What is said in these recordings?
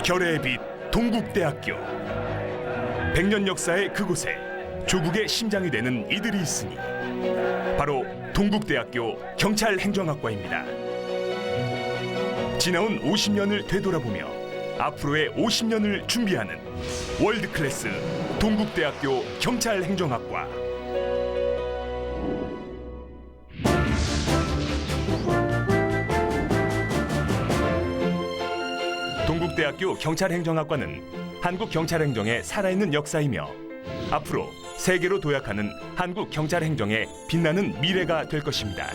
결의의 빛 동국대학교. 100년 역사의 그곳에 조국의 심장이 되는 이들이 있으니 바로 동국대학교 경찰행정학과입니다. 지나온 50년을 되돌아보며 앞으로의 50년을 준비하는 월드클래스 동국대학교 경찰행정학과. 동국대학교 경찰행정학과는 한국 경찰행정의 살아있는 역사이며 앞으로 세계로 도약하는 한국 경찰행정의 빛나는 미래가 될 것입니다.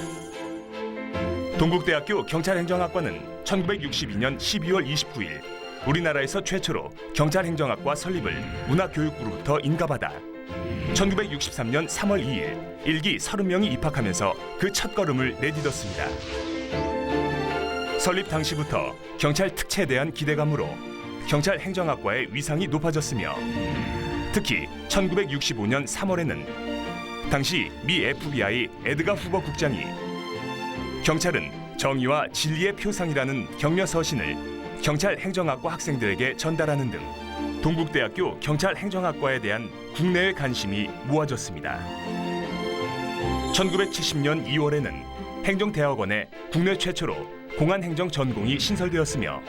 동국대학교 경찰행정학과는 1962년 12월 29일 우리나라에서 최초로 경찰행정학과 설립을 문화교육부로부터 인가받아 1963년 3월 2일 일기 30명이 입학하면서 그 첫걸음을 내딛었습니다. 설립 당시부터 경찰 특채에 대한 기대감으로 경찰행정학과의 위상이 높아졌으며 특히 1965년 3월에는 당시 미 FBI 에드가 후버 국장이 경찰은 정의와 진리의 표상이라는 격려 서신을 경찰행정학과 학생들에게 전달하는 등 동국대학교 경찰행정학과에 대한 국내의 관심이 모아졌습니다. 1970년 2월에는 행정대학원에 국내 최초로 공안행정 전공이 신설되었으며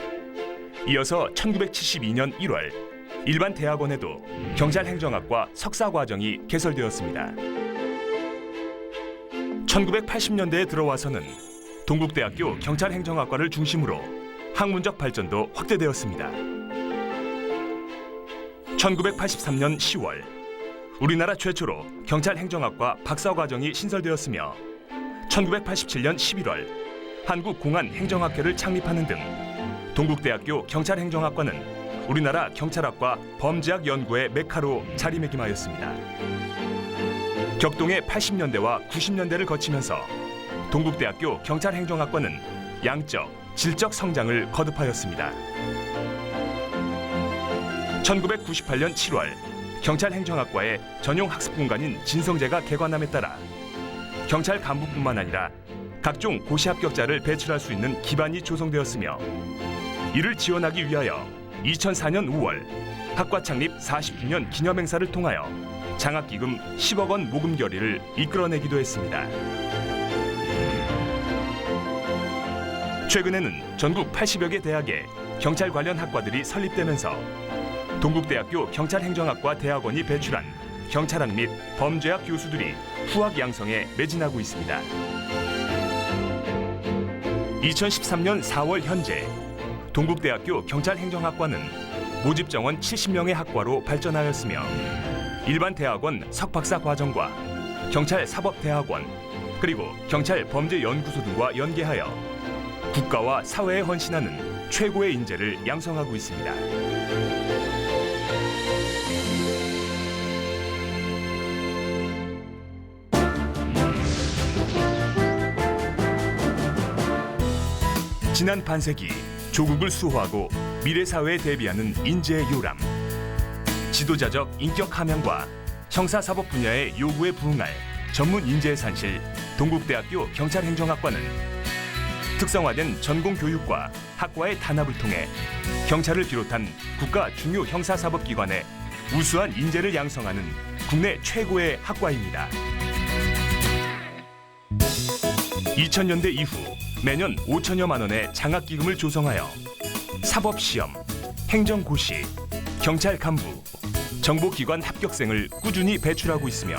이어서 1972년 1월 일반 대학원에도 경찰행정학과 석사과정이 개설되었습니다. 1980년대에 들어와서는 동국대학교 경찰행정학과를 중심으로 학문적 발전도 확대되었습니다. 1983년 10월 우리나라 최초로 경찰행정학과 박사과정이 신설되었으며 1987년 11월 한국공안행정학회를 창립하는 등 동국대학교 경찰행정학과는 우리나라 경찰학과 범죄학 연구의 메카로 자리매김하였습니다. 격동의 80년대와 90년대를 거치면서 동국대학교 경찰행정학과는 양적, 질적 성장을 거듭하였습니다. 1998년 7월 경찰행정학과의 전용 학습공간인 진성제가 개관함에 따라 경찰 간부뿐만 아니라 각종 고시 합격자를 배출할 수 있는 기반이 조성되었으며 이를 지원하기 위하여 2004년 5월 학과 창립 40주년 기념행사를 통하여 장학기금 10억 원 모금 결의를 이끌어내기도 했습니다. 최근에는 전국 80여 개 대학에 경찰 관련 학과들이 설립되면서 동국대학교 경찰행정학과 대학원이 배출한 경찰학 및 범죄학 교수들이 후학 양성에 매진하고 있습니다. 2013년 4월 현재 동국대학교 경찰행정학과는 모집 정원 70명의 학과로 발전하였으며 일반 대학원 석박사 과정과 경찰 사법대학원 그리고 경찰 범죄연구소 등과 연계하여 국가와 사회에 헌신하는 최고의 인재를 양성하고 있습니다. 지난 반세기 조국을 수호하고 미래 사회에 대비하는 인재의 요람, 지도자적 인격 함양과 형사사법 분야의 요구에 부응할 전문 인재의 산실 동국대학교 경찰행정학과는 특성화된 전공교육과 학과의 단합을 통해 경찰을 비롯한 국가 중요 형사사법기관에 우수한 인재를 양성하는 국내 최고의 학과입니다. 2000년대 이후 매년 5천여만 원의 장학기금을 조성하여 사법시험, 행정고시, 경찰 간부, 정보기관 합격생을 꾸준히 배출하고 있으며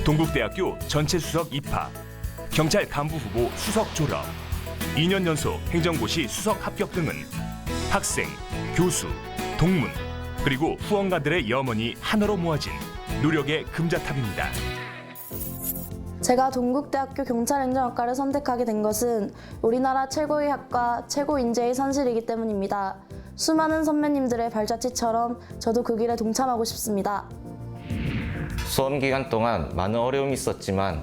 동국대학교 전체 수석 입학, 경찰 간부 후보 수석 졸업, 2년 연속 행정고시 수석 합격 등은 학생, 교수, 동문, 그리고 후원가들의 염원이 하나로 모아진 노력의 금자탑입니다. 제가 동국대학교 경찰행정학과를 선택하게 된 것은 우리나라 최고의 학과, 최고 인재의 산실이기 때문입니다. 수많은 선배님들의 발자취처럼 저도 그 길에 동참하고 싶습니다. 수험 기간 동안 많은 어려움이 있었지만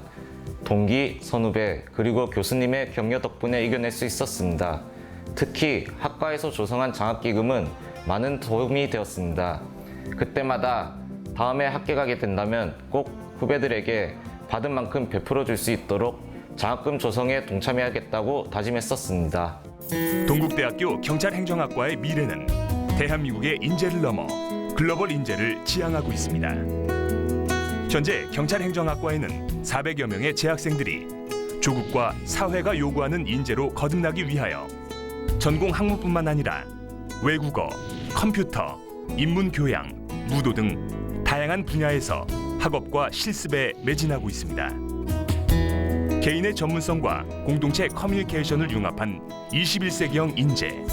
동기, 선후배, 그리고 교수님의 격려 덕분에 이겨낼 수 있었습니다. 특히 학과에서 조성한 장학기금은 많은 도움이 되었습니다. 그때마다 다음에 합격하게 된다면 꼭 후배들에게 받은 만큼 베풀어 줄 수 있도록 장학금 조성에 동참해야겠다고 다짐했었습니다. 동국대학교 경찰행정학과의 미래는 대한민국의 인재를 넘어 글로벌 인재를 지향하고 있습니다. 현재 경찰행정학과에는 400여 명의 재학생들이 조국과 사회가 요구하는 인재로 거듭나기 위하여 전공 학문뿐만 아니라 외국어, 컴퓨터, 인문교양, 무도 등 다양한 분야에서 학업과 실습에 매진하고 있습니다. 개인의 전문성과 공동체 커뮤니케이션을 융합한 21세기형 인재,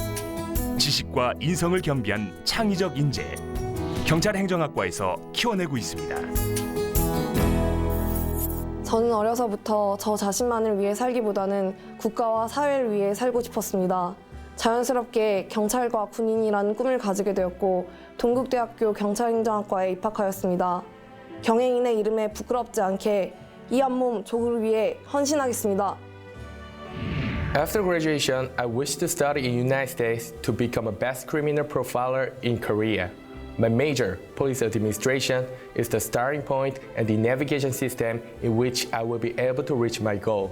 지식과 인성을 겸비한 창의적 인재, 경찰행정학과에서 키워내고 있습니다. 저는 어려서부터 저 자신만을 위해 살기보다는 국가와 사회를 위해 살고 싶었습니다. 자연스럽게 경찰과 군인이라는 꿈을 가지게 되었고 동국대학교 경찰행정학과에 입학하였습니다. 경행인의 이름에 부끄럽지 않게 이 한 몸 조국을 위해 헌신하겠습니다. After graduation, I wish to study in United States to become a best criminal profiler in Korea. My major, police administration, is the starting point and the navigation system in which I will be able to reach my goal.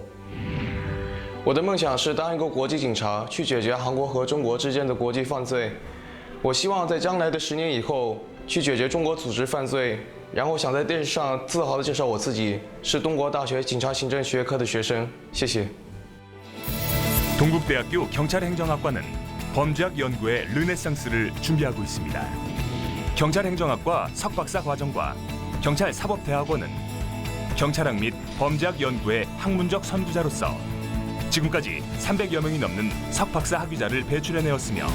我的梦想是当一个国际警察，去解决韩国和中国之间的国际犯罪。我希望在将来的10年以后，去解决中国组织犯罪，然后想在电视上自豪地介绍我自己是东国大学警察行政学科的学生。谢谢。 동국대학교 경찰행정학과는 범죄학 연구의 르네상스를 준비하고 있습니다. 경찰행정학과 석박사 과정과 경찰사법대학원은 경찰학 및 범죄학 연구의 학문적 선구자로서 지금까지 300여 명이 넘는 석박사 학위자를 배출해내었으며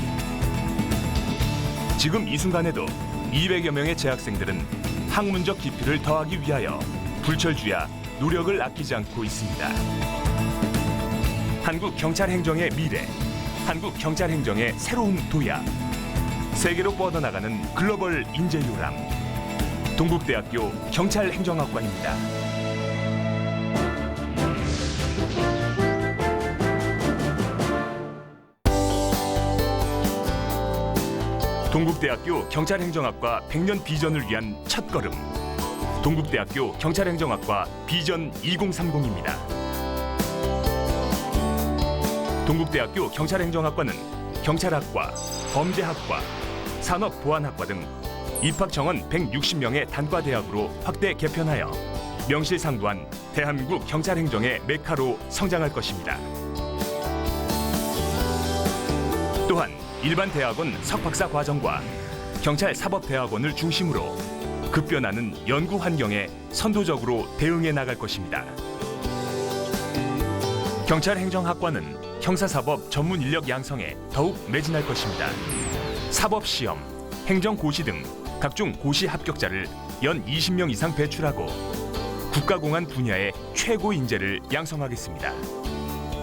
지금 이 순간에도 200여 명의 재학생들은 학문적 깊이를 더하기 위하여 불철주야 노력을 아끼지 않고 있습니다. 한국 경찰행정의 미래, 한국 경찰행정의 새로운 도약, 세계로 뻗어나가는 글로벌 인재 요람, 동국대학교 경찰행정학과입니다. 동국대학교 경찰행정학과 100년 비전을 위한 첫걸음, 동국대학교 경찰행정학과 비전 2030입니다. 동국대학교 경찰행정학과는 경찰학과, 범죄학과, 산업보안학과 등 입학 정원 160명의 단과대학으로 확대 개편하여 명실상부한 대한민국 경찰행정의 메카로 성장할 것입니다. 또한 일반 대학원 석박사 과정과 경찰사법대학원을 중심으로 급변하는 연구 환경에 선도적으로 대응해 나갈 것입니다. 경찰행정학과는 형사사법 전문 인력 양성에 더욱 매진할 것입니다. 사법시험, 행정고시 등 각종 고시 합격자를 연 20명 이상 배출하고 국가공안 분야의 최고 인재를 양성하겠습니다.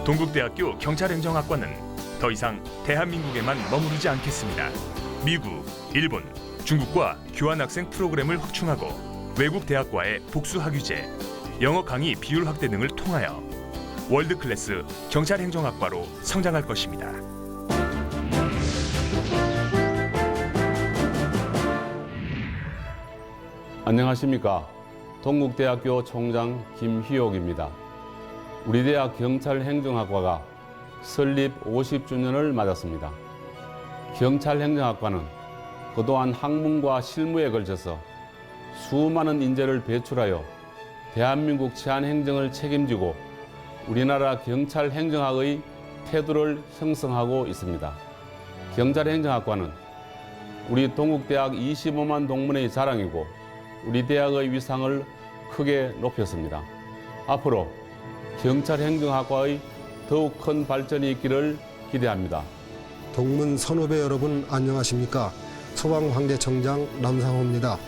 동국대학교 경찰행정학과는 더 이상 대한민국에만 머무르지 않겠습니다. 미국, 일본, 중국과 교환학생 프로그램을 확충하고 외국 대학과의 복수 학위제, 영어 강의 비율 확대 등을 통하여 월드클래스 경찰행정학과로 성장할 것입니다. 안녕하십니까. 동국대학교 총장 김희옥입니다. 우리 대학 경찰행정학과가 설립 50주년을 맞았습니다. 경찰행정학과는 그동안 학문과 실무에 걸쳐서 수많은 인재를 배출하여 대한민국 치안행정을 책임지고 우리나라 경찰행정학의 태도를 형성하고 있습니다. 경찰행정학과는 우리 동국대학 25만 동문의 자랑이고 우리 대학의 위상을 크게 높였습니다. 앞으로 경찰행정학과의 더욱 큰 발전이 있기를 기대합니다. 동문 선후배 여러분 안녕하십니까? 소방황대청장 남상호입니다.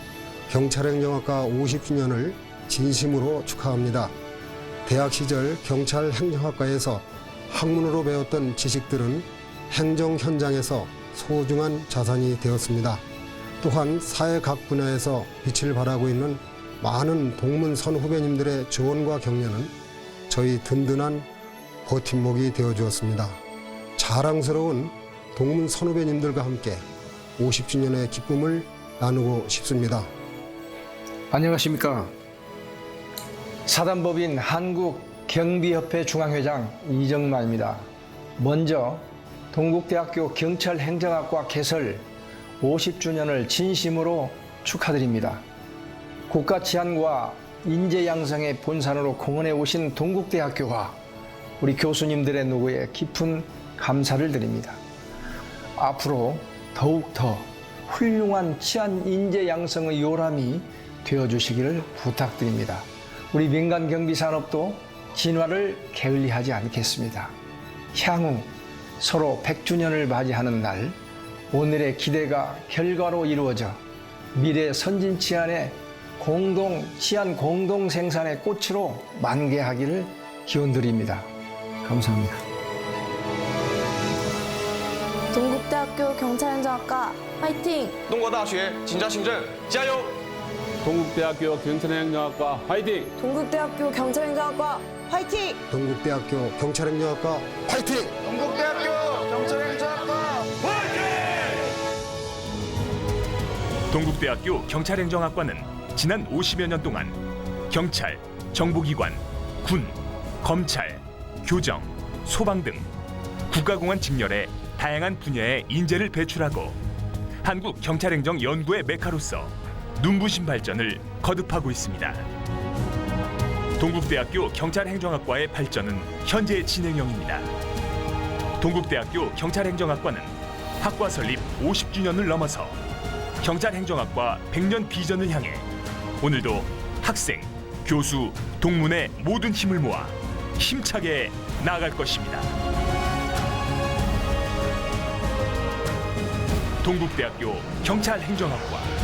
경찰행정학과 50주년을 진심으로 축하합니다. 대학 시절 경찰행정학과에서 학문으로 배웠던 지식들은 행정 현장에서 소중한 자산이 되었습니다. 또한 사회 각 분야에서 빛을 발하고 있는 많은 동문 선후배님들의 조언과 격려는 저희 든든한 버팀목이 되어주었습니다. 자랑스러운 동문 선후배님들과 함께 50주년의 기쁨을 나누고 싶습니다. 안녕하십니까. 사단법인 한국경비협회 중앙회장 이정만입니다. 먼저 동국대학교 경찰행정학과 개설 50주년을 진심으로 축하드립니다. 국가 치안과 인재 양성의 본산으로 공헌해 오신 동국대학교와 우리 교수님들의 노고에 깊은 감사를 드립니다. 앞으로 더욱더 훌륭한 치안 인재 양성의 요람이 되어주시기를 부탁드립니다. 우리 민간 경비 산업도 진화를 게을리하지 않겠습니다. 향후 서로 100주년을 맞이하는 날, 오늘의 기대가 결과로 이루어져 미래 선진 치안의 치안 공동 생산의 꽃으로 만개하기를 기원드립니다. 감사합니다. 동국대학교 경찰행정학과 화이팅! 东国大学警察行政加油！ 동국대학교 경찰행정학과 화이팅! 동국대학교 경찰행정학과 화이팅! 동국대학교 경찰행정학과 화이팅! 동국대학교 경찰행정학과 동국대학교 경찰행정학과는 지난 50여 년 동안 경찰, 정보기관, 군, 검찰, 교정, 소방 등 국가공안 직렬의 다양한 분야의 인재를 배출하고 한국 경찰행정 연구의 메카로서 눈부신 발전을 거듭하고 있습니다. 동국대학교 경찰행정학과의 발전은 현재 진행형입니다. 동국대학교 경찰행정학과는 학과 설립 50주년을 넘어서 경찰행정학과 100년 비전을 향해 오늘도 학생, 교수, 동문의 모든 힘을 모아 힘차게 나아갈 것입니다. 동국대학교 경찰행정학과